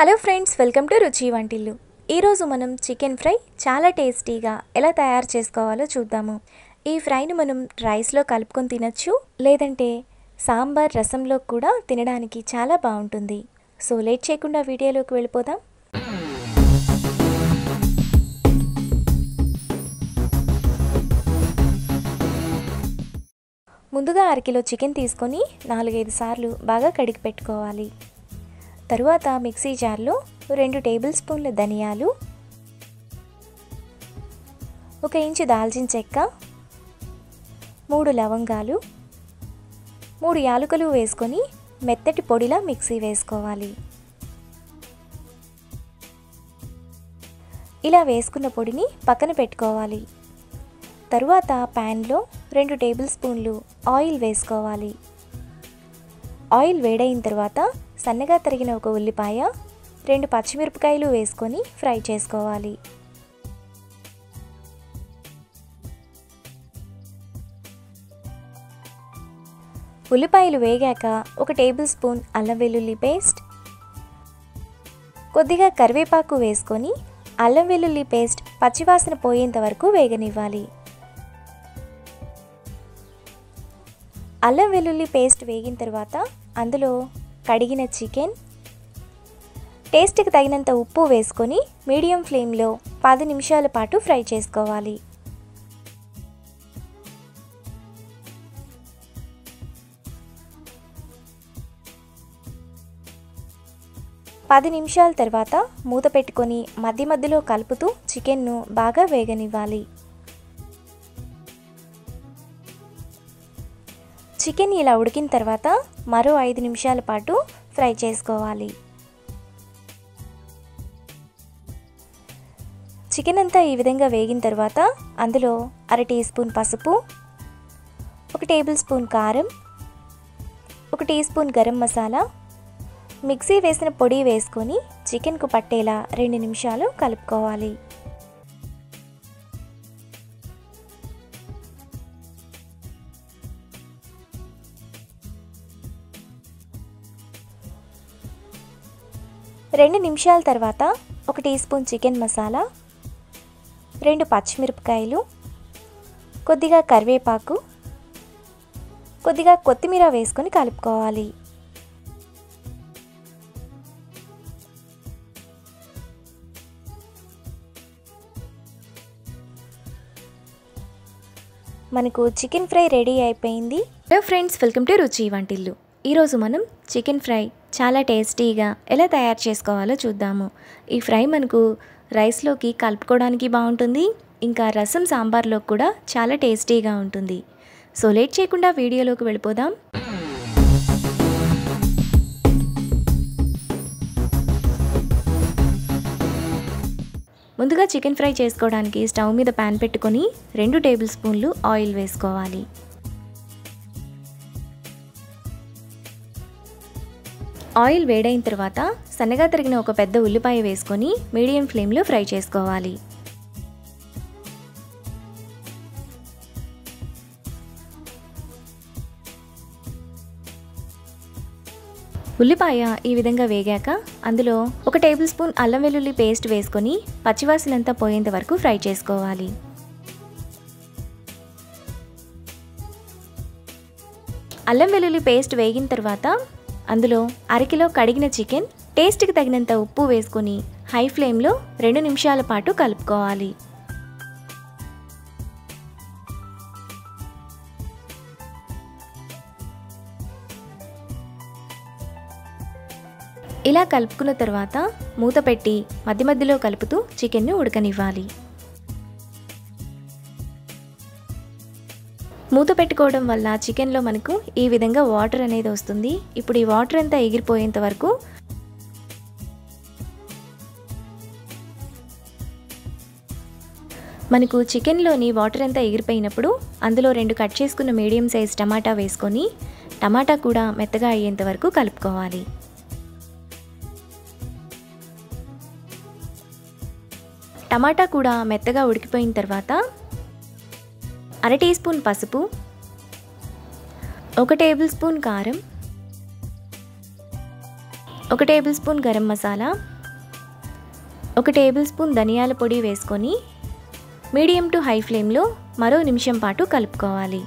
Hello friends, welcome to రుచి వంటిల్లు. ఈరోజు మనం చికెన్ ఫ్రై చాలా టేస్టీగా ఎలా తయారు చేసుకోవాలో చూద్దాము. ఈ ఫ్రైని మనం రైస్లో కలుపుకొని తినచ్చు, లేదంటే సాంబార్ రసంలో కూడా తినడానికి చాలా బాగుంటుంది. సో లేట్ చేయకుండా వీడియోలోకి వెళ్ళిపోదాం. ముందుగా అరకిలో చికెన్ తీసుకొని 4-5 సార్లు బాగా కడిగి పెట్టుకోవాలి. తరువాత మిక్సీ జార్లో 2 టేబుల్ స్పూన్ల ధనియాలు, 1 ఇంచు దాల్చిన చెక్క, 3 లవంగాలు, 3 యాలకులు వేసుకొని మెత్తటి పొడిలా మిక్సీ వేసుకోవాలి. ఇలా వేసుకున్న పొడిని పక్కన పెట్టుకోవాలి. తరువాత ప్యాన్లో 2 టేబుల్ స్పూన్లు ఆయిల్ వేసుకోవాలి. ఆయిల్ వేడైన తర్వాత సన్నగా తరిగిన 1 ఉల్లిపాయ, 2 పచ్చిమిరపకాయలు వేసుకొని ఫ్రై చేసుకోవాలి. ఉల్లిపాయలు వేగాక 1 టేబుల్ స్పూన్ అల్లం వెల్లుల్లి పేస్ట్, కొద్దిగా కరివేపాకు వేసుకొని అల్లం వెల్లుల్లి పేస్ట్ పచ్చివాసన పోయేంత వరకు వేగనివ్వాలి. అల్లం వెల్లుల్లి పేస్ట్ వేగిన తర్వాత అందులో కడిగిన చికెన్, టేస్ట్కి తగినంత ఉప్పు వేసుకొని మీడియం ఫ్లేమ్లో 10 నిమిషాల పాటు ఫ్రై చేసుకోవాలి. పది నిమిషాల తర్వాత మూత పెట్టుకొని మధ్య మధ్యలో కలుపుతూ చికెన్ను బాగా వేగనివ్వాలి. చికెన్ ఇలా ఉడికిన తర్వాత మరో 5 నిమిషాల పాటు ఫ్రై చేసుకోవాలి. చికెన్ అంతా ఈ విధంగా వేగిన తర్వాత అందులో 1/2 టీ స్పూన్ పసుపు, 1 టేబుల్ స్పూన్ కారం, 1 teaspoon garam masala, mixie వేసిన పొడి వేసుకొని చికెన్కు పట్టేలా 2 నిమిషాలు కలుపుకోవాలి. రెండు నిమిషాల తర్వాత 1 టీ స్పూన్ చికెన్ మసాలా, 2 పచ్చిమిరపకాయలు, కొద్దిగా కరివేపాకు, కొద్దిగా కొత్తిమీర వేసుకొని కలుపుకోవాలి. మనకు చికెన్ ఫ్రై రెడీ అయిపోయింది. హలో ఫ్రెండ్స్, వెల్కమ్ టు రుచి వంటిల్లు. ఈరోజు మనం చికెన్ ఫ్రై చాలా టేస్టీగా ఎలా తయారు చేసుకోవాలో చూద్దాము. ఈ ఫ్రై మనకు రైస్లోకి కలుపుకోవడానికి బాగుంటుంది, ఇంకా రసం సాంబార్లో కూడా చాలా టేస్టీగా ఉంటుంది. సో లేట్ చేయకుండా వీడియోలోకి వెళ్ళిపోదాం. ముందుగా చికెన్ ఫ్రై చేసుకోవడానికి స్టవ్ మీద ప్యాన్ పెట్టుకొని 2 టేబుల్ స్పూన్లు ఆయిల్ వేసుకోవాలి. ఆయిల్ వేడైన తర్వాత సన్నగా తరిగిన 1 పెద్ద ఉల్లిపాయ వేసుకొని మీడియం ఫ్లేమ్లో ఫ్రై చేసుకోవాలి. ఉల్లిపాయ ఈ విధంగా వేగాక అందులో 1 టేబుల్ స్పూన్ అల్లం వెల్లుల్లి పేస్ట్ వేసుకొని పచ్చివాసనంతా పోయేంత వరకు ఫ్రై చేసుకోవాలి. అల్లం వెల్లుల్లి పేస్ట్ వేగిన తర్వాత అందులో అరకిలో కడిగిన చికెన్, టేస్ట్కి తగినంత ఉప్పు వేసుకొని హై ఫ్లేమ్లో 2 నిమిషాల పాటు కలుపుకోవాలి. ఇలా కలుపుకున్న తర్వాత మూత పెట్టి మధ్య మధ్యలో కలుపుతూ చికెన్ను ఉడకనివ్వాలి. మూత పెట్టుకోవడం వల్ల చికెన్లో మనకు ఈ విధంగా వాటర్ అనేది వస్తుంది. ఇప్పుడు ఈ వాటర్ అంతా ఎగిరిపోయేంత వరకు మనకు చికెన్లోని వాటర్ అంతా ఎగిరిపోయినప్పుడు అందులో 2 కట్ చేసుకున్న మీడియం సైజ్ టమాటా వేసుకొని టమాటా కూడా మెత్తగా అయ్యేంత వరకు కలుపుకోవాలి. టమాటా కూడా మెత్తగా ఉడికిపోయిన తర్వాత 1/2 టీ స్పూన్ పసుపు, 1 టేబుల్ స్పూన్ కారం, 1 table spoon garam masala, 1 table spoon ధనియాల పొడి వేసుకొని మీడియం టు హై ఫ్లేమ్లో మరో నిమిషం పాటు కలుపుకోవాలి.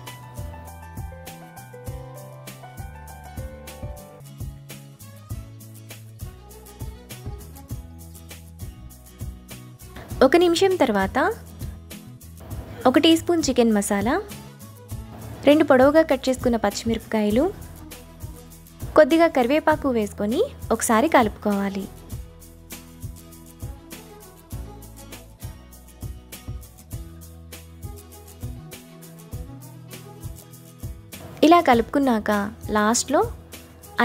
ఒక నిమిషం తర్వాత 1 టీ స్పూన్ చికెన్ మసాలా, 2 పొడవుగా కట్ చేసుకున్న పచ్చిమిరపకాయలు, కొద్దిగా కరివేపాకు వేసుకొని ఒకసారి కలుపుకోవాలి. ఇలా కలుపుకున్నాక లాస్ట్లో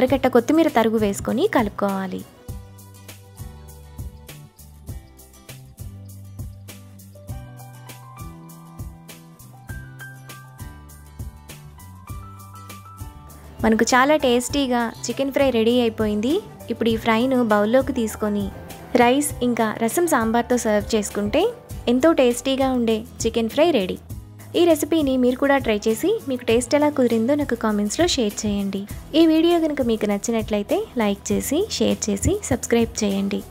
అరగట్ట కొత్తిమీర తరుగు వేసుకొని కలుపుకోవాలి. మనకు చాలా టేస్టీగా చికెన్ ఫ్రై రెడీ అయిపోయింది. ఇప్పుడు ఈ ఫ్రైను బౌల్లోకి తీసుకొని రైస్ ఇంకా రసం సాంబార్తో సర్వ్ చేసుకుంటే ఎంతో టేస్టీగా ఉండే చికెన్ ఫ్రై రెడీ. ఈ రెసిపీని మీరు కూడా ట్రై చేసి మీకు టేస్ట్ ఎలా కుదిరిందో నాకు కామెంట్స్లో షేర్ చేయండి. ఈ వీడియో కనుక మీకు నచ్చినట్లయితే లైక్ చేసి, షేర్ చేసి, సబ్స్క్రైబ్ చేయండి.